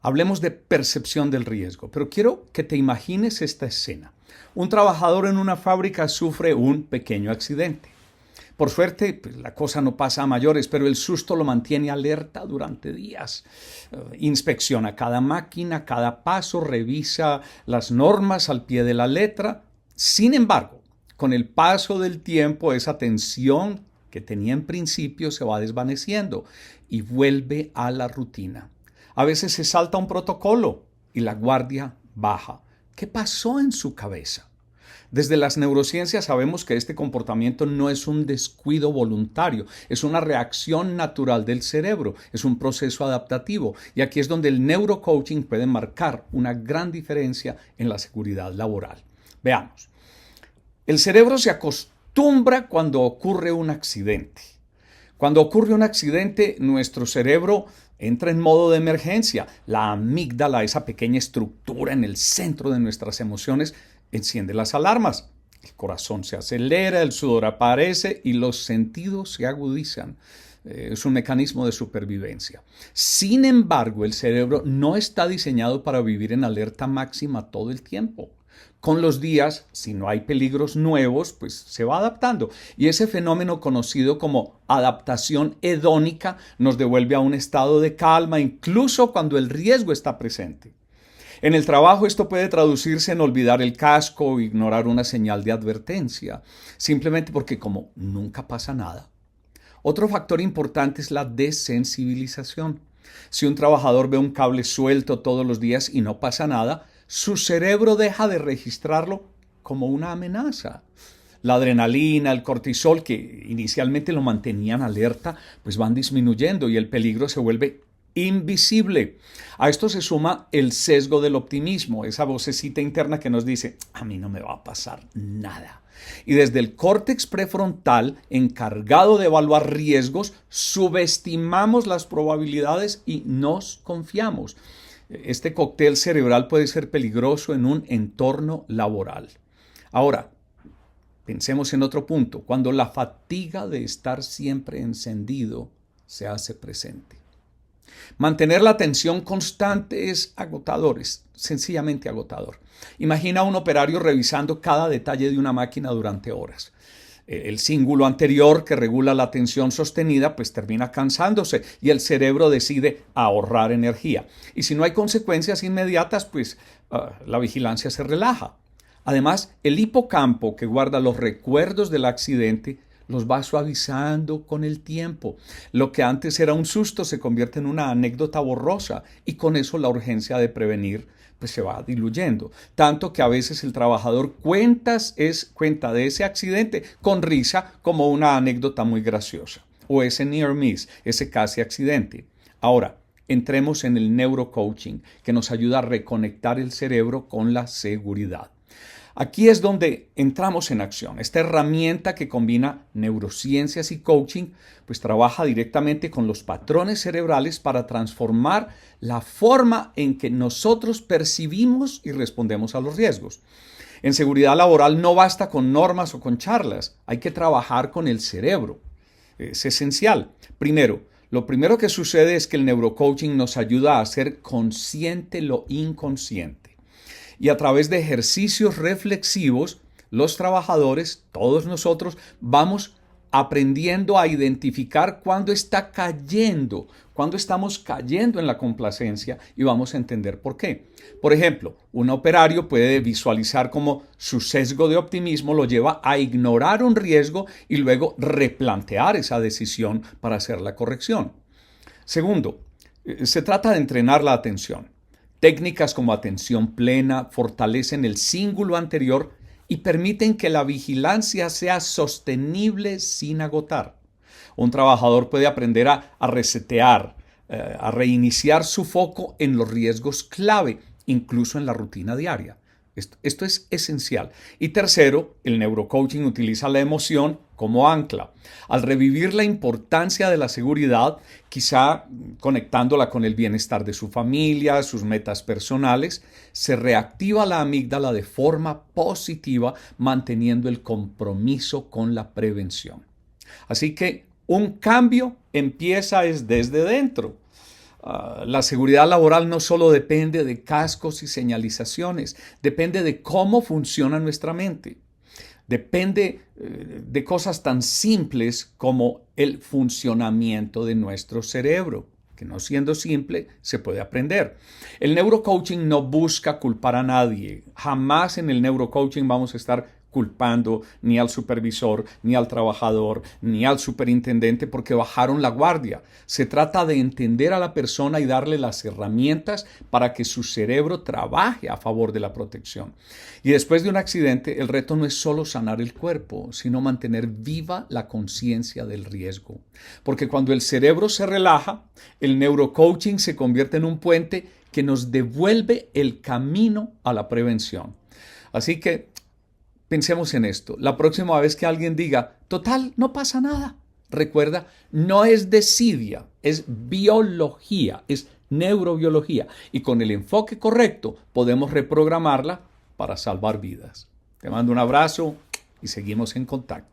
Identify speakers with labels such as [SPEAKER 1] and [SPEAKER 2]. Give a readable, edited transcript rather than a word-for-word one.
[SPEAKER 1] Hablemos de percepción del riesgo, pero quiero que te imagines esta escena. Un trabajador en una fábrica sufre un pequeño accidente. Por suerte, pues, la cosa no pasa a mayores, pero el susto lo mantiene alerta durante días. Inspecciona cada máquina, cada paso, revisa las normas al pie de la letra. Sin embargo, con el paso del tiempo, esa tensión que tenía en principio se va desvaneciendo y vuelve a la rutina. A veces se salta un protocolo y la guardia baja. ¿Qué pasó en su cabeza? Desde las neurociencias sabemos que este comportamiento no es un descuido voluntario, es una reacción natural del cerebro, es un proceso adaptativo. Y aquí es donde el neurocoaching puede marcar una gran diferencia en la seguridad laboral. Veamos. El cerebro se acostumbra cuando ocurre un accidente. Cuando ocurre un accidente, nuestro cerebro entra en modo de emergencia. La amígdala, esa pequeña estructura en el centro de nuestras emociones, enciende las alarmas. El corazón se acelera, el sudor aparece y los sentidos se agudizan. Es un mecanismo de supervivencia. Sin embargo, el cerebro no está diseñado para vivir en alerta máxima todo el tiempo. Con los días, si no hay peligros nuevos, pues se va adaptando. Y ese fenómeno conocido como adaptación hedónica nos devuelve a un estado de calma, incluso cuando el riesgo está presente. En el trabajo esto puede traducirse en olvidar el casco o ignorar una señal de advertencia, simplemente porque como nunca pasa nada. Otro factor importante es la desensibilización. Si un trabajador ve un cable suelto todos los días y no pasa nada, su cerebro deja de registrarlo como una amenaza. La adrenalina, el cortisol, que inicialmente lo mantenían alerta, pues van disminuyendo y el peligro se vuelve invisible. A esto se suma el sesgo del optimismo, esa vocecita interna que nos dice, a mí no me va a pasar nada. Y desde el córtex prefrontal, encargado de evaluar riesgos, subestimamos las probabilidades y nos confiamos. Este cóctel cerebral puede ser peligroso en un entorno laboral. Ahora, pensemos en otro punto, cuando la fatiga de estar siempre encendido se hace presente. Mantener la atención constante es agotador, es sencillamente agotador. Imagina a un operario revisando cada detalle de una máquina durante horas. El cíngulo anterior que regula la tensión sostenida pues termina cansándose y el cerebro decide ahorrar energía. Y si no hay consecuencias inmediatas, pues la vigilancia se relaja. Además, el hipocampo que guarda los recuerdos del accidente los va suavizando con el tiempo. Lo que antes era un susto se convierte en una anécdota borrosa y con eso la urgencia de prevenir pues se va diluyendo. Tanto que a veces el trabajador cuenta de ese accidente con risa como una anécdota muy graciosa. O ese near miss, ese casi accidente. Ahora, entremos en el neurocoaching que nos ayuda a reconectar el cerebro con la seguridad. Aquí es donde entramos en acción. Esta herramienta que combina neurociencias y coaching, pues trabaja directamente con los patrones cerebrales para transformar la forma en que nosotros percibimos y respondemos a los riesgos. En seguridad laboral no basta con normas o con charlas, hay que trabajar con el cerebro. Es esencial. Lo primero que sucede es que el neurocoaching nos ayuda a hacer consciente lo inconsciente. Y a través de ejercicios reflexivos, los trabajadores, todos nosotros, vamos aprendiendo a identificar cuándo estamos cayendo en la complacencia y vamos a entender por qué. Por ejemplo, un operario puede visualizar cómo su sesgo de optimismo lo lleva a ignorar un riesgo y luego replantear esa decisión para hacer la corrección. Segundo, se trata de entrenar la atención. Técnicas como atención plena fortalecen el cíngulo anterior y permiten que la vigilancia sea sostenible sin agotar. Un trabajador puede aprender a resetear, a reiniciar su foco en los riesgos clave, incluso en la rutina diaria. Esto es esencial. Y tercero, el neurocoaching utiliza la emoción como ancla. Al revivir la importancia de la seguridad, quizá conectándola con el bienestar de su familia, sus metas personales, se reactiva la amígdala de forma positiva, manteniendo el compromiso con la prevención. Así que un cambio empieza desde dentro. La seguridad laboral no solo depende de cascos y señalizaciones, depende de cómo funciona nuestra mente. Depende de cosas tan simples como el funcionamiento de nuestro cerebro, que no siendo simple se puede aprender. El neurocoaching no busca culpar a nadie. Jamás en el neurocoaching vamos a estar culpando ni al supervisor, ni al trabajador, ni al superintendente porque bajaron la guardia. Se trata de entender a la persona y darle las herramientas para que su cerebro trabaje a favor de la protección. Y después de un accidente, el reto no es solo sanar el cuerpo, sino mantener viva la conciencia del riesgo. Porque cuando el cerebro se relaja, el neurocoaching se convierte en un puente que nos devuelve el camino a la prevención. Así que pensemos en esto. La próxima vez que alguien diga, total, no pasa nada. Recuerda, no es desidia, es biología, es neurobiología. Y con el enfoque correcto podemos reprogramarla para salvar vidas. Te mando un abrazo y seguimos en contacto.